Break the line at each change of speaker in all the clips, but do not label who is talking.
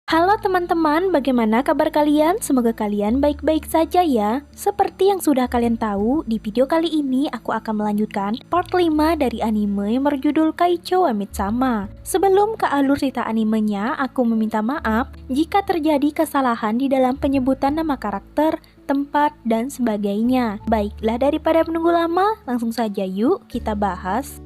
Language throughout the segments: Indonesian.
Halo teman-teman, bagaimana kabar kalian? Semoga kalian baik-baik saja ya. Seperti yang sudah kalian tahu, di video kali ini aku akan melanjutkan part 5 dari anime yang berjudul Kaicho wa Mitsama. Sebelum ke alur cerita animenya, aku meminta maaf jika terjadi kesalahan di dalam penyebutan nama karakter, tempat, dan sebagainya. Baiklah, daripada menunggu lama, langsung saja yuk kita bahas.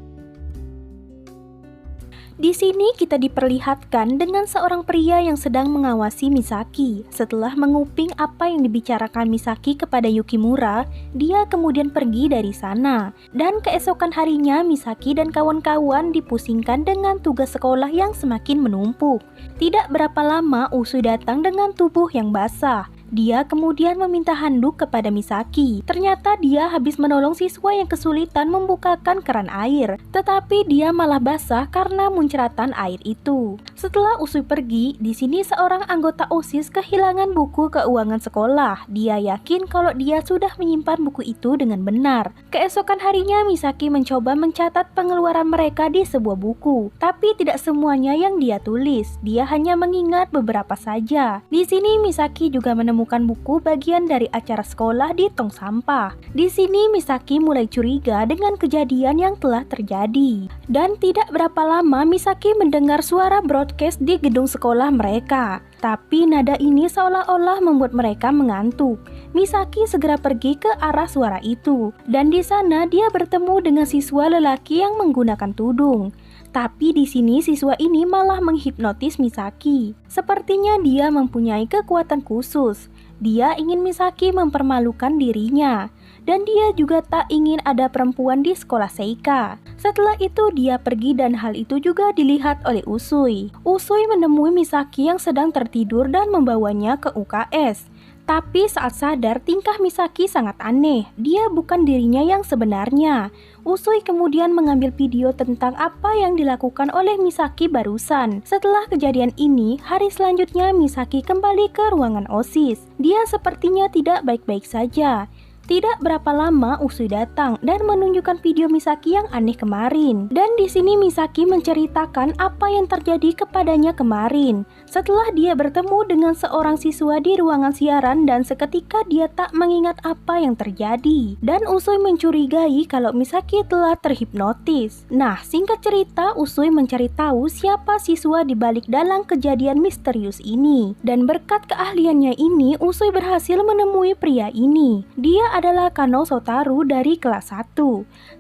Di sini kita diperlihatkan dengan seorang pria yang sedang mengawasi Misaki. Setelah menguping apa yang dibicarakan Misaki kepada Yukimura, dia kemudian pergi dari sana. Dan keesokan harinya Misaki dan kawan-kawan dipusingkan dengan tugas sekolah yang semakin menumpuk. Tidak berapa lama Usui datang dengan tubuh yang basah. Dia kemudian meminta handuk kepada Misaki. Ternyata dia habis menolong siswa yang kesulitan membukakan keran air, tetapi dia malah basah karena muncratan air itu. Setelah Usui pergi, di sini seorang anggota OSIS kehilangan buku keuangan sekolah. Dia yakin kalau dia sudah menyimpan buku itu dengan benar. Keesokan harinya Misaki mencoba mencatat pengeluaran mereka di sebuah buku, tapi tidak semuanya yang dia tulis. Dia hanya mengingat beberapa saja. Di sini Misaki juga menemukan buku bagian dari acara sekolah di tong sampah. Di sini Misaki mulai curiga dengan kejadian yang telah terjadi. Dan tidak berapa lama Misaki mendengar suara broadcast di gedung sekolah mereka. Tapi nada ini seolah-olah membuat mereka mengantuk. Misaki segera pergi ke arah suara itu. Dan di sana dia bertemu dengan siswa lelaki yang menggunakan tudung. Tapi di sini siswa ini malah menghipnotis Misaki. Sepertinya dia mempunyai kekuatan khusus. Dia ingin Misaki mempermalukan dirinya. Dan dia juga tak ingin ada perempuan di sekolah Seika. Setelah itu dia pergi dan hal itu juga dilihat oleh Usui. Usui menemui Misaki yang sedang tertidur dan membawanya ke UKS. Tapi saat sadar tingkah Misaki sangat aneh. Dia bukan dirinya yang sebenarnya. Usui kemudian mengambil video tentang apa yang dilakukan oleh Misaki barusan. Setelah kejadian ini, hari selanjutnya Misaki kembali ke ruangan OSIS. Dia sepertinya tidak baik-baik saja. Tidak berapa lama Usui datang dan menunjukkan video Misaki yang aneh kemarin. Dan di sini Misaki menceritakan apa yang terjadi kepadanya kemarin. Setelah dia bertemu dengan seorang siswa di ruangan siaran dan seketika dia tak mengingat apa yang terjadi. Dan Usui mencurigai kalau Misaki telah terhipnotis. Nah, singkat cerita Usui mencari tahu siapa siswa di balik dalam kejadian misterius ini. Dan berkat keahliannya ini Usui berhasil menemui pria ini. Dia adalah Kano Sotaru dari kelas 1.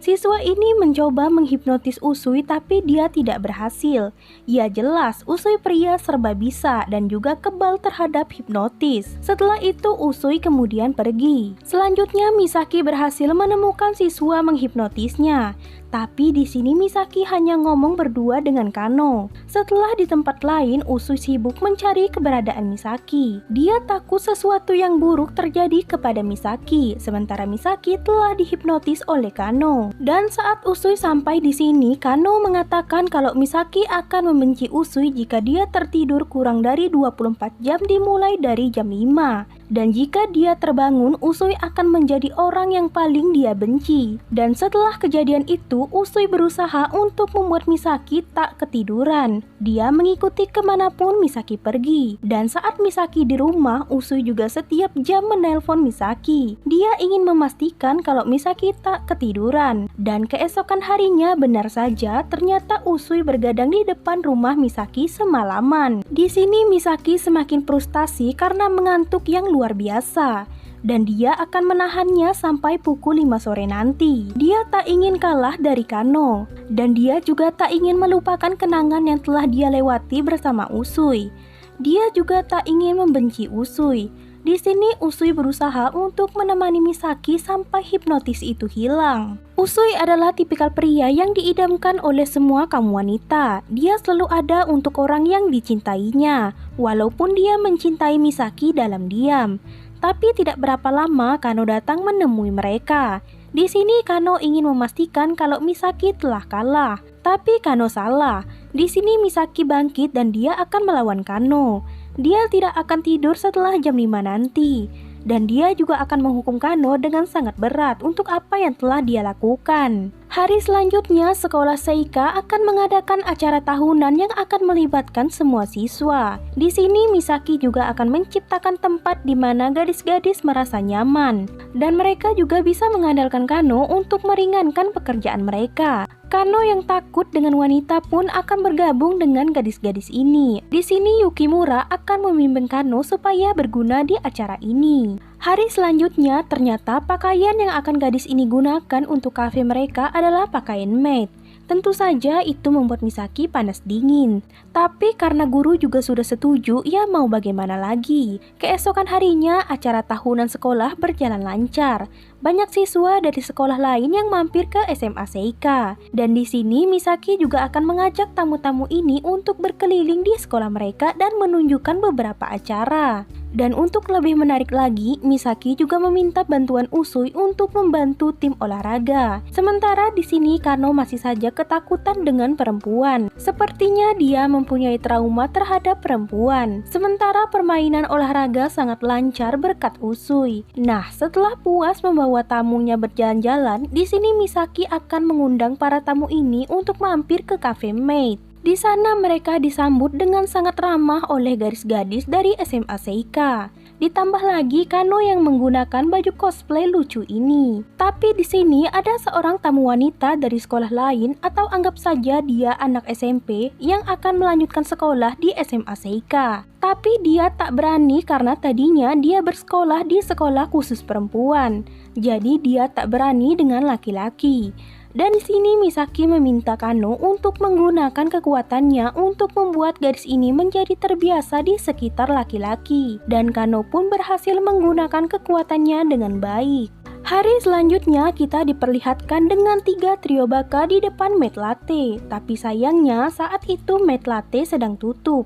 Siswa ini mencoba menghipnotis Usui tapi dia tidak berhasil. Ya jelas, Usui pria serba bisa dan juga kebal terhadap hipnotis. Setelah itu Usui kemudian pergi. Selanjutnya Misaki berhasil menemukan siswa menghipnotisnya. Tapi di sini Misaki hanya ngomong berdua dengan Kano. Setelah di tempat lain, Usui sibuk mencari keberadaan Misaki. Dia takut sesuatu yang buruk terjadi kepada Misaki, sementara Misaki telah dihipnotis oleh Kano. Dan saat Usui sampai di sini, Kano mengatakan kalau Misaki akan membenci Usui jika dia tertidur kurang dari 24 jam dimulai dari jam 5. Dan jika dia terbangun, Usui akan menjadi orang yang paling dia benci. Dan setelah kejadian itu, Usui berusaha untuk membuat Misaki tak ketiduran. Dia mengikuti kemanapun Misaki pergi. Dan saat Misaki di rumah, Usui juga setiap jam menelpon Misaki. Dia ingin memastikan kalau Misaki tak ketiduran. Dan keesokan harinya benar saja, ternyata Usui bergadang di depan rumah Misaki semalaman. Di sini Misaki semakin frustasi karena mengantuk yang luar biasa. Dan dia akan menahannya sampai pukul 5 sore nanti. Dia tak ingin kalah dari Kano. Dan dia juga tak ingin melupakan kenangan yang telah dia lewati bersama Usui. Dia juga tak ingin membenci Usui. Di sini Usui berusaha untuk menemani Misaki sampai hipnotis itu hilang. Usui adalah tipikal pria yang diidamkan oleh semua kaum wanita. Dia selalu ada untuk orang yang dicintainya, walaupun dia mencintai Misaki dalam diam. Tapi tidak berapa lama Kano datang menemui mereka. Di sini Kano ingin memastikan kalau Misaki telah kalah, tapi Kano salah. Di sini Misaki bangkit dan dia akan melawan Kano. Dia tidak akan tidur setelah jam 5 nanti. dan dia juga akan menghukum Kano dengan sangat berat untuk apa yang telah dia lakukan. Hari selanjutnya, sekolah Seika akan mengadakan acara tahunan yang akan melibatkan semua siswa. Di sini Misaki juga akan menciptakan tempat di mana gadis-gadis merasa nyaman, dan mereka juga bisa mengandalkan Kano untuk meringankan pekerjaan mereka. Kano yang takut dengan wanita pun akan bergabung dengan gadis-gadis ini. Di sini Yukimura akan membimbing Kano supaya berguna di acara ini. Hari selanjutnya ternyata pakaian yang akan gadis ini gunakan untuk kafe mereka adalah pakaian maid. Tentu saja itu membuat Misaki panas dingin. Tapi karena guru juga sudah setuju, ya mau bagaimana lagi. Keesokan harinya acara tahunan sekolah berjalan lancar. Banyak siswa dari sekolah lain yang mampir ke SMA Seika. Dan di sini Misaki juga akan mengajak tamu-tamu ini untuk berkeliling di sekolah mereka dan menunjukkan beberapa acara. Dan untuk lebih menarik lagi, Misaki juga meminta bantuan Usui untuk membantu tim olahraga. Sementara di sini Kano masih saja ketakutan dengan perempuan. Sepertinya dia mempunyai trauma terhadap perempuan. Sementara permainan olahraga sangat lancar berkat Usui. Nah, setelah puas membawa tamunya berjalan-jalan, di sini Misaki akan mengundang para tamu ini untuk mampir ke cafe maid. Di sana mereka disambut dengan sangat ramah oleh gadis-gadis dari SMA Seika. Ditambah lagi Kano yang menggunakan baju cosplay lucu ini. Tapi di sini ada seorang tamu wanita dari sekolah lain atau anggap saja dia anak SMP yang akan melanjutkan sekolah di SMA Seika. Tapi dia tak berani karena tadinya dia bersekolah di sekolah khusus perempuan. Jadi dia tak berani dengan laki-laki. Dan di sini Misaki meminta Kano untuk menggunakan kekuatannya untuk membuat gadis ini menjadi terbiasa di sekitar laki-laki. Dan Kano pun berhasil menggunakan kekuatannya dengan baik. Hari selanjutnya kita diperlihatkan dengan 3 trio baka di depan maid latte. Tapi sayangnya saat itu maid latte sedang tutup.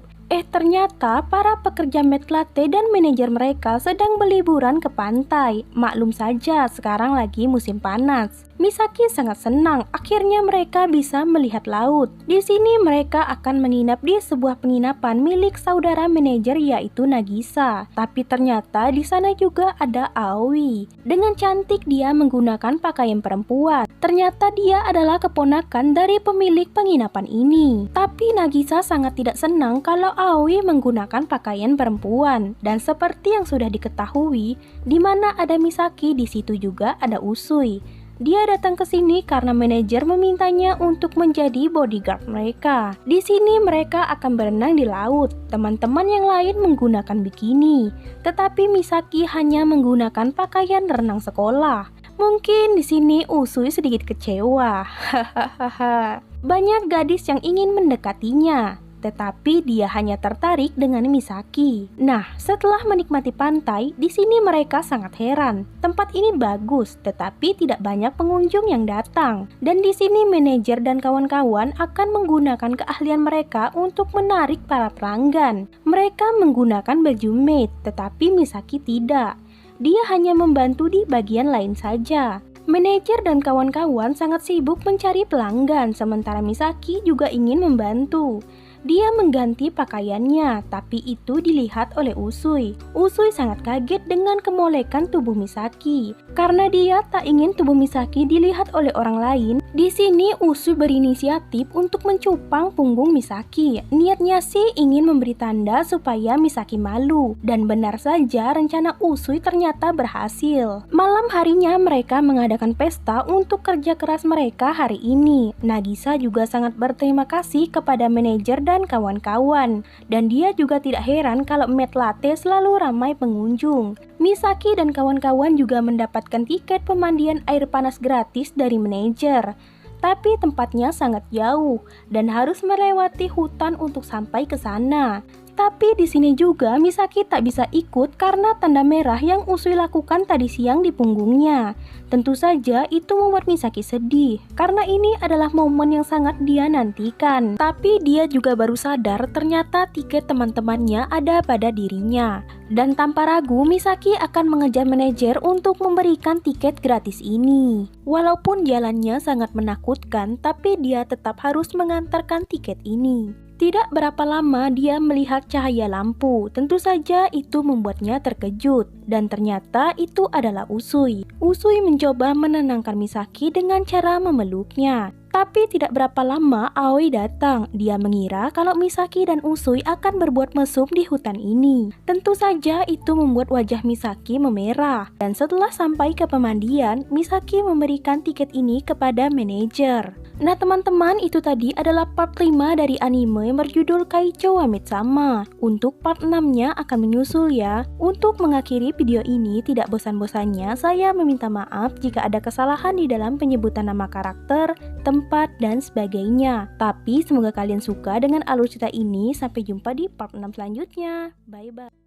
Ternyata para pekerja maid latte dan manajer mereka sedang berliburan ke pantai. Maklum saja sekarang lagi musim panas. Misaki sangat senang, akhirnya mereka bisa melihat laut. Di sini mereka akan menginap di sebuah penginapan milik saudara manajer yaitu Nagisa. Tapi ternyata di sana juga ada Aoi. Dengan cantik dia menggunakan pakaian perempuan. Ternyata dia adalah keponakan dari pemilik penginapan ini. Tapi Nagisa sangat tidak senang kalau Aoi menggunakan pakaian perempuan. Dan seperti yang sudah diketahui, di mana ada Misaki, di situ juga ada Usui. Dia datang ke sini karena manajer memintanya untuk menjadi bodyguard mereka. Di sini mereka akan berenang di laut. Teman-teman yang lain menggunakan bikini, tetapi Misaki hanya menggunakan pakaian renang sekolah. Mungkin di sini Usui sedikit kecewa. Hahaha. Banyak gadis yang ingin mendekatinya, tetapi dia hanya tertarik dengan Misaki. Nah, setelah menikmati pantai, di sini mereka sangat heran. Tempat ini bagus, tetapi tidak banyak pengunjung yang datang. Dan di sini manajer dan kawan-kawan akan menggunakan keahlian mereka untuk menarik para pelanggan. Mereka menggunakan baju maid, tetapi Misaki tidak. Dia hanya membantu di bagian lain saja. Manajer dan kawan-kawan sangat sibuk mencari pelanggan, sementara Misaki juga ingin membantu. Dia mengganti pakaiannya, tapi itu dilihat oleh Usui. Usui sangat kaget dengan kemolekan tubuh Misaki. Karena dia tak ingin tubuh Misaki dilihat oleh orang lain, di sini Usui berinisiatif untuk mencupang punggung Misaki. Niatnya sih ingin memberi tanda supaya Misaki malu. Dan benar saja rencana Usui ternyata berhasil. Malam harinya mereka mengadakan pesta untuk kerja keras mereka hari ini. Nagisa juga sangat berterima kasih kepada manajer dan kawan-kawan, dan dia juga tidak heran kalau maid latte selalu ramai pengunjung. Misaki dan kawan-kawan juga mendapatkan tiket pemandian air panas gratis dari manajer. Tapi tempatnya sangat jauh dan harus melewati hutan untuk sampai ke sana. Tapi di sini juga Misaki tak bisa ikut karena tanda merah yang Usui lakukan tadi siang di punggungnya. Tentu saja itu membuat Misaki sedih karena ini adalah momen yang sangat dia nantikan. Tapi dia juga baru sadar ternyata tiket teman-temannya ada pada dirinya. Dan tanpa ragu Misaki akan mengejar manajer untuk memberikan tiket gratis ini. Walaupun jalannya sangat menakutkan, tapi dia tetap harus mengantarkan tiket ini. Tidak berapa lama dia melihat cahaya lampu. Tentu saja itu membuatnya terkejut. Dan ternyata itu adalah Usui. Usui mencoba menenangkan Misaki dengan cara memeluknya. Tapi tidak berapa lama Aoi datang. Dia mengira kalau Misaki dan Usui akan berbuat mesum di hutan ini. Tentu saja itu membuat wajah Misaki memerah. Dan setelah sampai ke pemandian, Misaki memberikan tiket ini kepada manajer. Nah teman-teman, itu tadi adalah part 5 dari anime yang berjudul Kaicho wa Metsama. Untuk part 6-nya akan menyusul ya. Untuk mengakhiri video ini, tidak bosan-bosannya saya meminta maaf jika ada kesalahan di dalam penyebutan nama karakter, tempat, dan sebagainya. Tapi semoga kalian suka dengan alur cerita ini. Sampai jumpa di part 6 selanjutnya. Bye-bye.